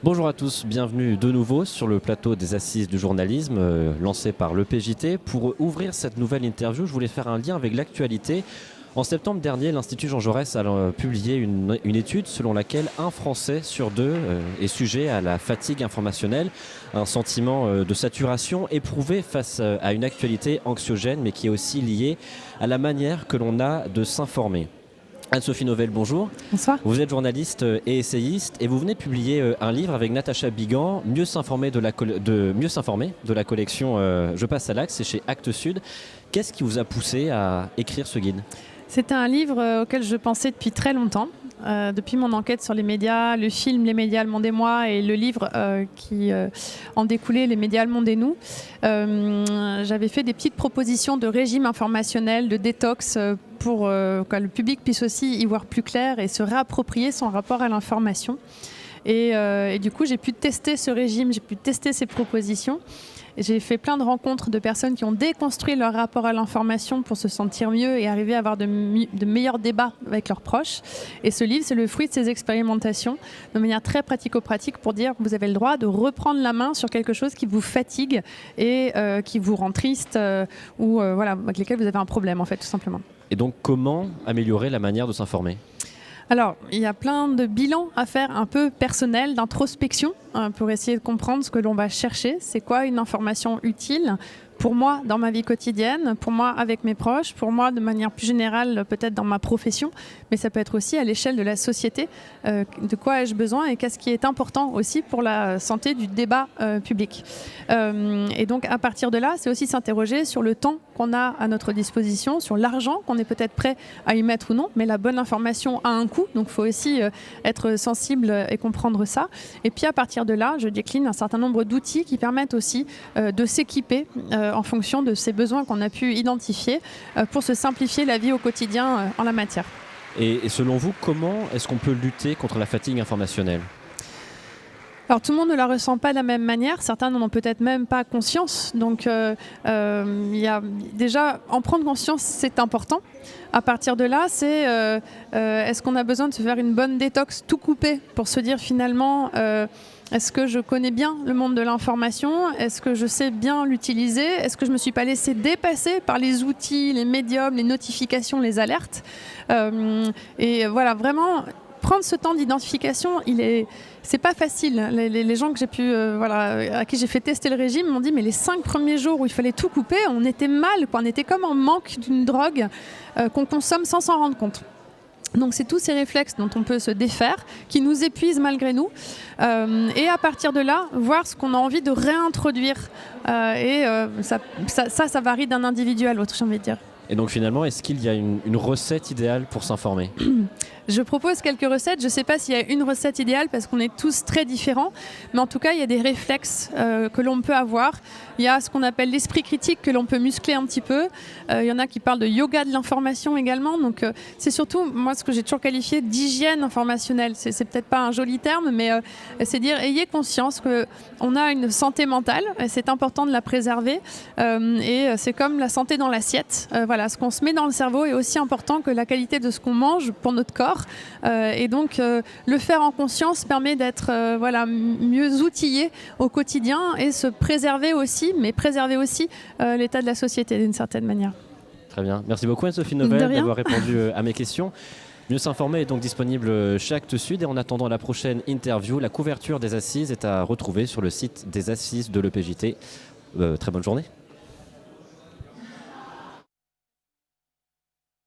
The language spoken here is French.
Bonjour à tous, bienvenue de nouveau sur le plateau des Assises du journalisme lancé par l'EPJT. Pour ouvrir cette nouvelle interview, je voulais faire un lien avec l'actualité. En septembre dernier, l'Institut Jean Jaurès a publié une étude selon laquelle un Français sur deux est sujet à la fatigue informationnelle, un sentiment de saturation éprouvé face à une actualité anxiogène, mais qui est aussi liée à la manière que l'on a de s'informer. Anne-Sophie Novelle, bonjour. Bonsoir. Vous êtes journaliste et essayiste et vous venez de publier un livre avec Natacha Bigan, Mieux s'informer de la collection Je passe à l'acte, c'est chez Actes Sud. Qu'est-ce qui vous a poussé à écrire ce guide ? C'était un livre auquel je pensais depuis très longtemps, depuis mon enquête sur les médias, le film Les médias, le monde et moi et le livre qui en découlait, Les médias, le monde et nous. J'avais fait des petites propositions de régime informationnel, de détox pour que le public puisse aussi y voir plus clair et se réapproprier son rapport à l'information. Et du coup, j'ai pu tester ce régime, j'ai pu tester ces propositions. J'ai fait plein de rencontres de personnes qui ont déconstruit leur rapport à l'information pour se sentir mieux et arriver à avoir de meilleurs débats avec leurs proches. Et ce livre, c'est le fruit de ces expérimentations, de manière très pratico-pratique pour dire que vous avez le droit de reprendre la main sur quelque chose qui vous fatigue et qui vous rend triste ou voilà, avec lesquels vous avez un problème, en fait, tout simplement. Et donc, comment améliorer la manière de s'informer ? Alors, il y a plein de bilans à faire un peu personnels, d'introspection, pour essayer de comprendre ce que l'on va chercher. C'est quoi une information utile pour moi dans ma vie quotidienne, pour moi avec mes proches, pour moi de manière plus générale peut-être dans ma profession, mais ça peut être aussi à l'échelle de la société. De quoi ai-je besoin et qu'est-ce qui est important aussi pour la santé du débat public. Et donc à partir de là, c'est aussi s'interroger sur le temps qu'on a à notre disposition, sur l'argent qu'on est peut-être prêt à y mettre ou non, mais la bonne information a un coût, donc il faut aussi être sensible et comprendre ça. Et puis à partir de là, je décline un certain nombre d'outils qui permettent aussi de s'équiper en fonction de ces besoins qu'on a pu identifier pour se simplifier la vie au quotidien en la matière. Et selon vous, comment est-ce qu'on peut lutter contre la fatigue informationnelle ? Alors tout le monde ne la ressent pas de la même manière, certains n'en ont peut-être même pas conscience, donc y a déjà en prendre conscience c'est important. À partir de là, c'est est-ce qu'on a besoin de se faire une bonne détox tout coupé pour se dire finalement est-ce que je connais bien le monde de l'information ? Est-ce que je sais bien l'utiliser ? Est-ce que je ne me suis pas laissé dépasser par les outils, les médiums, les notifications, les alertes ? Et voilà, vraiment prendre ce temps d'identification, c'est pas facile. Les gens que j'ai pu, à qui j'ai fait tester le régime m'ont dit mais les 5 premiers jours où il fallait tout couper, on était mal, quoi. On était comme en manque d'une drogue qu'on consomme sans s'en rendre compte. Donc c'est tous ces réflexes dont on peut se défaire, qui nous épuisent malgré nous. Et à partir de là, voir ce qu'on a envie de réintroduire. Ça varie d'un individu à l'autre, j'ai envie de dire. Et donc finalement, est-ce qu'il y a une recette idéale pour s'informer ? Je propose quelques recettes. Je ne sais pas s'il y a une recette idéale parce qu'on est tous très différents. Mais en tout cas, il y a des réflexes que l'on peut avoir. Il y a ce qu'on appelle l'esprit critique que l'on peut muscler un petit peu. Il y en a qui parlent de yoga de l'information également. Donc c'est surtout, moi, ce que j'ai toujours qualifié d'hygiène informationnelle. C'est peut-être pas un joli terme, mais c'est dire ayez conscience qu'on a une santé mentale. Et c'est important de la préserver. Et c'est comme la santé dans l'assiette. Voilà, ce qu'on se met dans le cerveau est aussi important que la qualité de ce qu'on mange pour notre corps. Et donc le faire en conscience permet d'être mieux outillé au quotidien et se préserver aussi, mais préserver aussi l'état de la société d'une certaine manière. Très bien. Merci beaucoup Anne-Sophie Novelle d'avoir répondu à mes questions. Mieux s'informer est donc disponible chez Actes Sud et en attendant la prochaine interview, la couverture des Assises est à retrouver sur le site des Assises de l'EPJT. Très bonne journée.